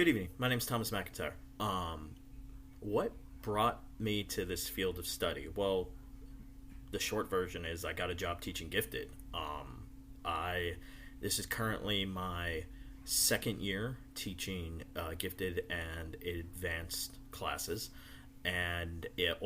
Good evening. My name is Thomas McIntyre. What brought me to this field of study? Well, the short version is I got a job teaching gifted. I This is currently my second year teaching gifted and advanced classes, and at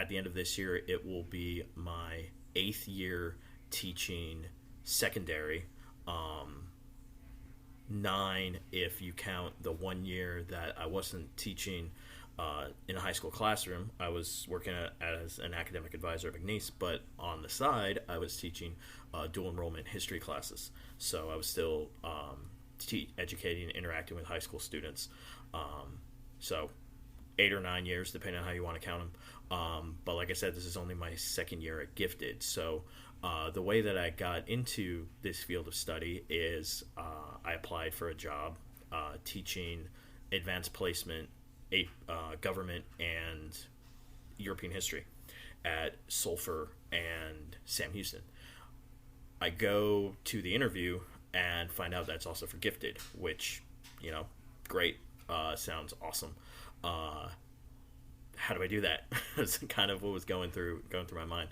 the end of this year, it will be my eighth year teaching secondary. Um, Nine if you count the 1 year that I wasn't teaching in a high school classroom. I was working as an academic advisor at McNeese, but on the side, I was teaching dual enrollment history classes. So I was still educating, interacting with high school students. So 8 or 9 years, depending on how you want to count them. But like I said, this is only my second year at Gifted. So the way that I got into this field of study is I applied for a job teaching advanced placement, government, and European history at Sulphur and Sam Houston. I go to the interview and find out that's also for Gifted, which, great, sounds awesome. How do I do that? That's kind of what was going through my mind.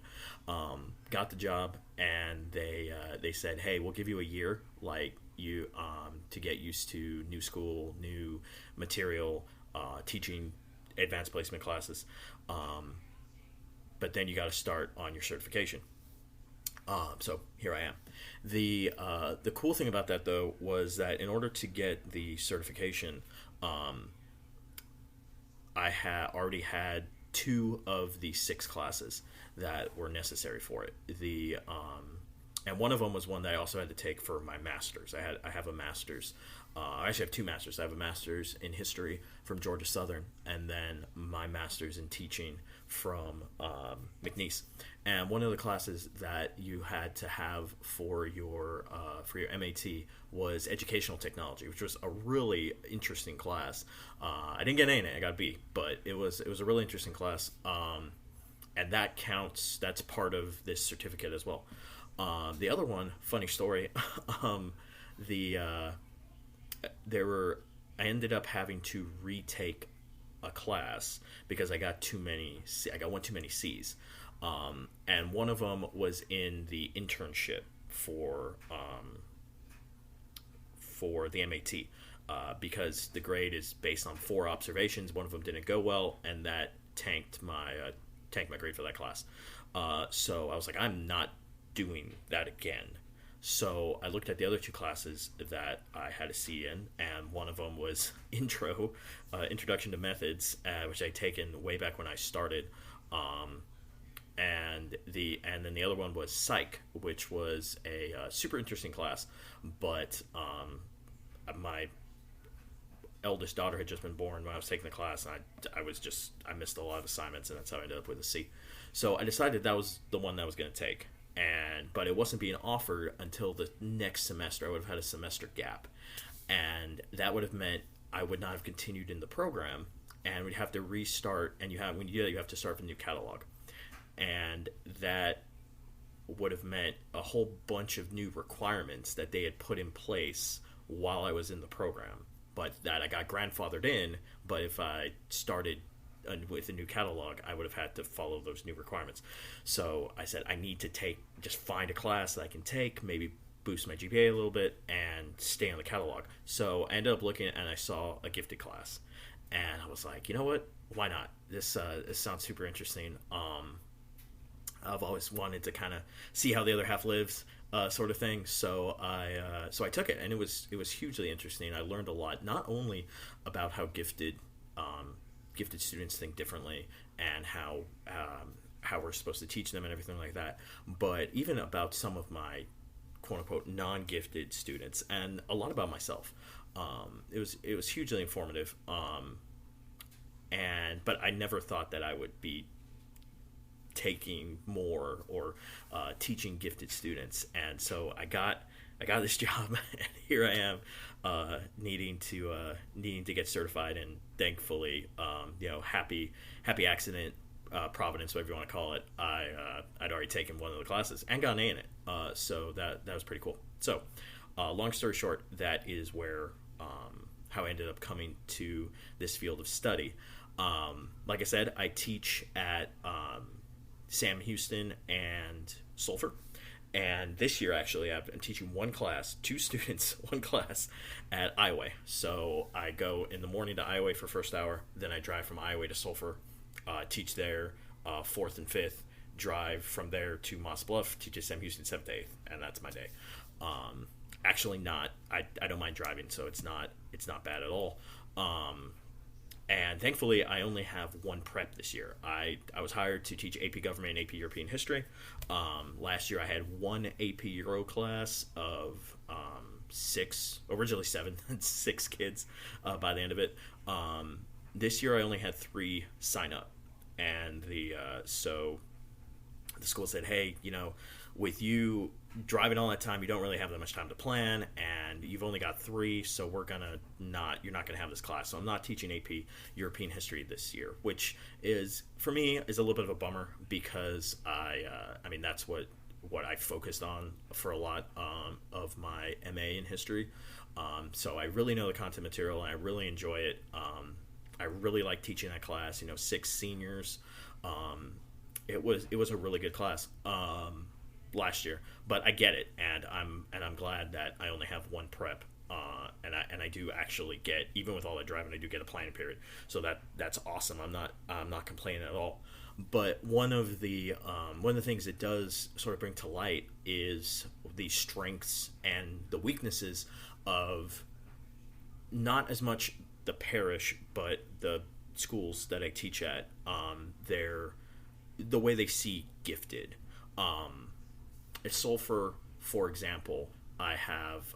Got the job, and they said, "Hey, we'll give you a year, like you, to get used to new school, new material, teaching advanced placement classes, but then you got to start on your certification." So here I am. The cool thing about that, though, was that in order to get the certification, I had already had two of the six classes that were necessary for it. And one of them was one that I also had to take for my master's. I have a master's. I actually have two masters. I have a master's in history from Georgia Southern, and then my master's in teaching from McNeese. And one of the classes that you had to have for your MAT was educational technology, which was a really interesting class. I didn't get an A in it; I got a B, but it was a really interesting class, and that counts. That's part of this certificate as well. The other one, funny story, the I ended up having to retake a class because I got one too many C's, and one of them was in the internship for the MAT, because the grade is based on 4 observations. One of them didn't go well, and that tanked my grade for that class. So I was like, I'm not doing that again. So I looked at the other two classes that I had a C in, and one of them was Introduction to Methods, which I'd taken way back when I started, and then the other one was Psych, which was a super interesting class, but my eldest daughter had just been born when I was taking the class, and I missed a lot of assignments, and that's how I ended up with a C. So I decided that was the one that I was going to take. But it wasn't being offered until the next semester. I would have had a semester gap, and that would have meant I would not have continued in the program, and we'd have to restart. And when you do that, you have to start with a new catalog, and that would have meant a whole bunch of new requirements that they had put in place while I was in the program, but that I got grandfathered in. But if I started with a new catalog, I would have had to follow those new requirements. So I said, I need to just find a class that I can take, maybe boost my GPA a little bit, and stay on the catalog. So I ended up looking, and I saw a gifted class, and I was like, you know what? Why not? This sounds super interesting. I've always wanted to kind of see how the other half lives, sort of thing. So I took it, and it was hugely interesting. I learned a lot, not only about how gifted students think differently, and how we're supposed to teach them and everything like that, but even about some of my quote-unquote non-gifted students, and a lot about myself. It was hugely informative, but I never thought that I would be taking more or teaching gifted students, and so I got this job, and here I am, needing to get certified, and thankfully, happy accident, Providence, whatever you want to call it. I'd already taken one of the classes and got an A in it, so that was pretty cool. So, long story short, that is where how I ended up coming to this field of study. Like I said, I teach at Sam Houston and Sulphur. And this year, actually, I'm teaching one class, two students, one class at Iowa. So I go in the morning to Iowa for first hour, then I drive from Iowa to Sulphur, teach there fourth and fifth, drive from there to Moss Bluff, teach at Sam Houston seventh, eighth, and that's my day. Actually, not. I don't mind driving, so it's not bad at all. And thankfully, I only have one prep this year. I was hired to teach AP Government and AP European History. Last year, I had one AP Euro class of originally seven, six kids by the end of it. This year, I only had 3 sign up. And so the school said, hey, with you driving all that time, you don't really have that much time to plan, and you've only got 3, so you're not gonna have this class. So I'm not teaching AP European History this year, which is, for me, is a little bit of a bummer, because I mean, that's what I focused on for a lot of my MA in history. So I really know the content material, and I really enjoy it. I really like teaching that class. 6 seniors. It was a really good class last year, but I get it, and I'm glad that I only have one prep, and I do actually get, even with all that driving, I do get a planning period. So that's awesome. I'm not complaining at all. But one of the things it does sort of bring to light is the strengths and the weaknesses of not as much the parish, but the schools that I teach at. The way they see gifted. At Sulphur, for example, I have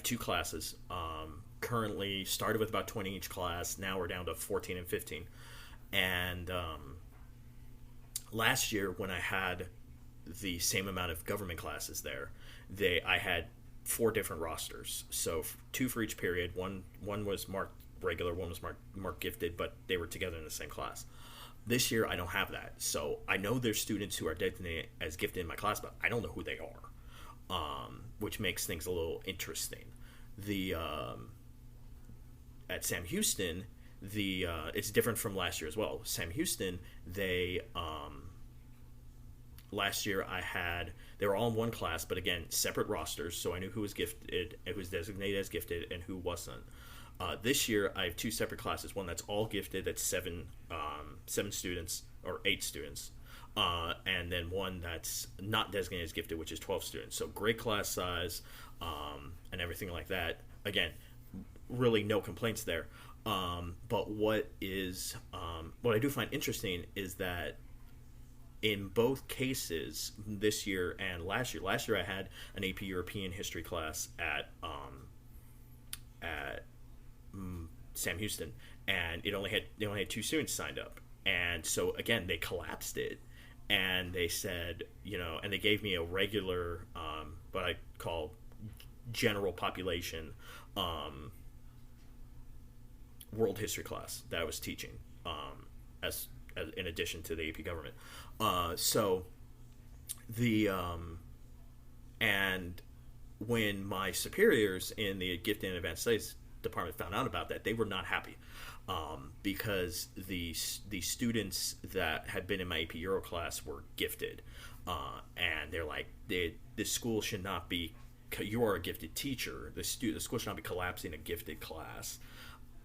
2 classes. Currently started with about 20 each class. Now we're down to 14 and 15. And last year, when I had the same amount of government classes there, I had 4 different rosters. So 2 for each period. One was marked regular, one was marked gifted, but they were together in the same class. This year, I don't have that. So I know there's students who are designated as gifted in my class, but I don't know who they are, which makes things a little interesting. At Sam Houston, it's different from last year as well. Sam Houston, last year they were all in one class, but again, separate rosters, so I knew who was gifted, who was designated as gifted, and who wasn't. This year, I have 2 separate classes. One that's all gifted, that's 7 students, or 8 students, and then one that's not designated as gifted, which is 12 students. So great class size, and everything like that. Again, really no complaints there. But what I do find interesting is that in both cases, this year and last year I had an AP European History class at Sam Houston, and they only had 2 students signed up, and so again they collapsed it, and they said, and they gave me a regular what I call general population world history class that I was teaching as in addition to the AP government. And when my superiors in the gifted and advanced studies department found out about that, they were not happy, because the students that had been in my AP Euro class were gifted, and they're like, this school should not be, you are a gifted teacher, the school should not be collapsing a gifted class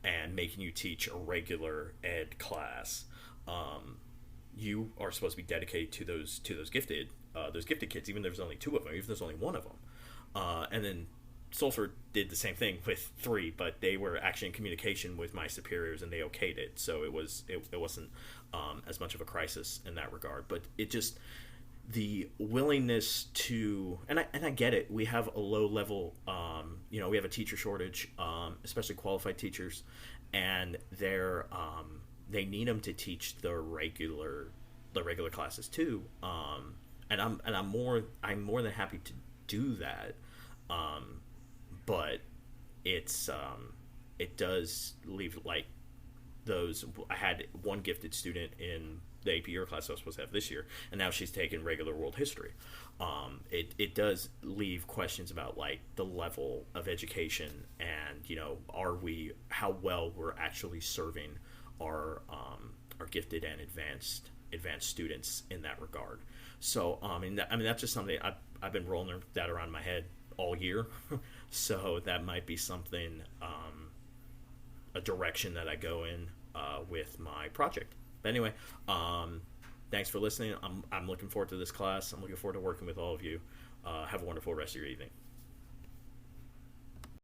and making you teach a regular ed class. You are supposed to be dedicated to those gifted kids, even if there's only 2 of them, even if there's only 1 of them. And then Sulphur did the same thing with 3, but they were actually in communication with my superiors and they okayed it, so it wasn't as much of a crisis in that regard. But it just, the willingness to, and I get it, we have a low level, we have a teacher shortage, especially qualified teachers, and they need them to teach the regular classes too, and I'm more than happy to do that, but it does leave, like, those. I had one gifted student in the AP Euro class I was supposed to have this year, and now she's taking regular world history. It does leave questions about like the level of education and, you know, how well we're actually serving our gifted and advanced students in that regard. So that's just something I've been rolling that around in my head all year. So that might be something, a direction that I go in with my project. But anyway, thanks for listening. I'm looking forward to this class. I'm looking forward to working with all of you. Have a wonderful rest of your evening.